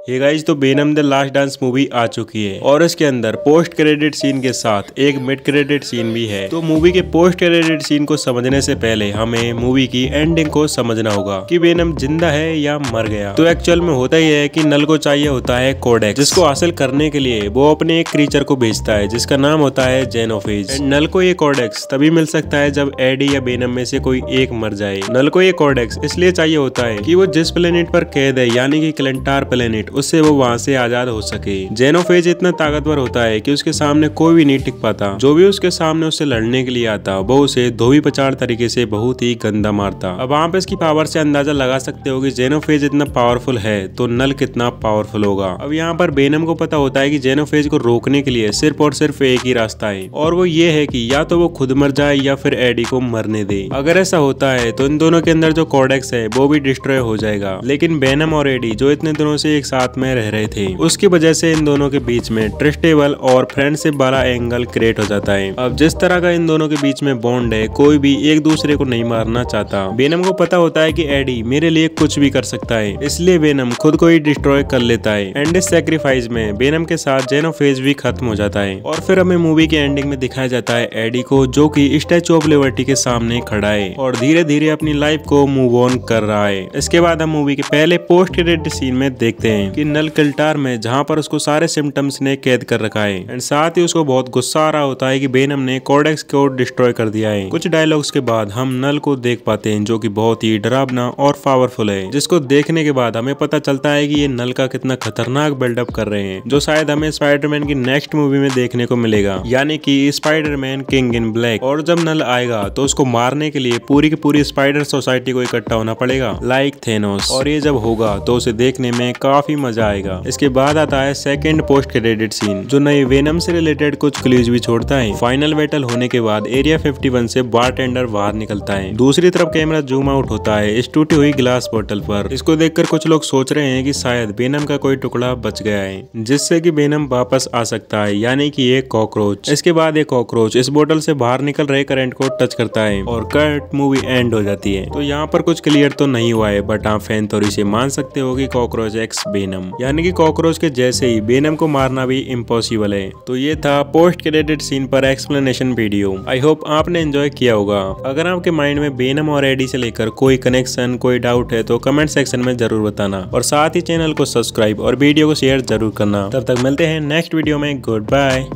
ये गाइस तो Venom the last dance movie आ चुकी है और इसके अंदर पोस्ट क्रेडिट सीन के साथ एक मिड क्रेडिट सीन भी है। तो मूवी के पोस्ट क्रेडिट सीन को समझने से पहले हमें मूवी की एंडिंग को समझना होगा कि वेनम जिंदा है या मर गया। तो एक्चुअल में होता ही है कि नल को चाहिए होता है कोडेक्स, जिसको हासिल करने के लिए वो अपने एक क्रीचर को भेजता है जिसका नाम होता है जेनोफेज। नल को ये कोडेक्स तभी मिल सकता है जब एडी या वेनम में से कोई एक मर जाए। नल को ये कोडेक्स इसलिए चाहिए होता है कि वो जिस प्लेनेट पर कैद है यानी कि क्लेंटार प्लेनेट, उससे वो वहां से आजाद हो सके। जेनोफेज इतना ताकतवर होता है कि उसके सामने कोई भी नहीं टिक पाता। जो भी उसके सामने उससे लड़ने के लिए आता वो उसे धोबी पचाड़ तरीके से बहुत ही गंदा मारता। अब आप इसकी पावर से अंदाजा लगा सकते हो कि जेनोफेज इतना पावरफुल है तो नल कितना पावरफुल होगा। अब यहाँ पर वेनम को पता होता है कि जेनोफेज को रोकने के लिए सिर्फ और सिर्फ एक ही रास्ता है और वो ये है कि या तो वो खुद मर जाए या फिर एडी को मरने दे। अगर ऐसा होता है तो इन दोनों के अंदर जो कोडेक्स है वो भी डिस्ट्रॉय हो जाएगा। लेकिन वेनम और एडी जो इतने दिनों से एक साथ में रह रहे थे उसकी वजह से इन दोनों के बीच में ट्रस्टेबल और फ्रेंडशिप वाला एंगल क्रिएट हो जाता है। अब जिस तरह का इन दोनों के बीच में बॉन्ड है, कोई भी एक दूसरे को नहीं मारना चाहता। वेनम को पता होता है कि एडी मेरे लिए कुछ भी कर सकता है, इसलिए वेनम खुद को ही डिस्ट्रॉय कर लेता है। एंड इस सैक्रिफाइस में वेनम के साथ जेनोफेज भी खत्म हो जाता है और फिर हमें मूवी के एंडिंग में दिखाया जाता है एडी को जो कि स्टैचू ऑफ लिबर्टी के सामने खड़ा है और धीरे धीरे अपनी लाइफ को मूव ऑन कर रहा है। इसके बाद हम मूवी के पहले पोस्ट क्रेडिट सीन में देखते हैं कि नल क्लेंटार में जहाँ पर उसको सारे सिम्टम्स ने कैद कर रखा है एंड साथ ही उसको बहुत गुस्सा आ रहा होता है कि वेनम ने कोडेक्स को डिस्ट्रॉय कर दिया है। कुछ डायलॉग्स के बाद हम नल को देख पाते हैं जो कि बहुत ही डरावना और पावरफुल है, जिसको देखने के बाद हमें पता चलता है कि ये नल का कितना खतरनाक बिल्डअप कर रहे हैं, जो शायद हमें स्पाइडरमैन की नेक्स्ट मूवी में देखने को मिलेगा, यानी कि स्पाइडरमैन किंग इन ब्लैक। और जब नल आएगा तो उसको मारने के लिए पूरी की पूरी स्पाइडर सोसाइटी को इकट्ठा होना पड़ेगा लाइक थेनोस, और ये जब होगा तो उसे देखने में काफी मजा आएगा। इसके बाद आता है सेकंड पोस्ट क्रेडिट सीन जो नए वेनम से रिलेटेड कुछ क्लूज भी छोड़ता है। फाइनल बैटल होने के बाद एरिया 51 से बारटेंडर बाहर निकलता है। दूसरी तरफ कैमरा जूम आउट होता है इस टूटी हुई ग्लास बोतल पर। इसको देखकर कुछ लोग सोच रहे हैं कि शायद वेनम का कोई टुकड़ा बच गया है जिससे कि वेनम वापस आ सकता है, यानी कि ये कॉकरोच। इसके बाद एक कॉकरोच इस बोतल से बाहर निकल रहे करंट को टच करता है और कट मूवी एंड हो जाती है। तो यहाँ पर कुछ क्लियर तो नहीं हुआ है बट आप फैन थ्योरी से मान सकते हो कि कॉकरोच एक्स वेनम, यानी कि कॉकरोच के जैसे ही वेनम को मारना भी इम्पॉसिबल है। तो ये था पोस्ट क्रेडिट सीन पर एक्सप्लेनेशन वीडियो। आई होप आपने एंजॉय किया होगा। अगर आपके माइंड में वेनम और एडी से लेकर कोई कनेक्शन, कोई डाउट है तो कमेंट सेक्शन में जरूर बताना और साथ ही चैनल को सब्सक्राइब और वीडियो को शेयर जरूर करना। तब तक मिलते हैं नेक्स्ट वीडियो में। Good bye.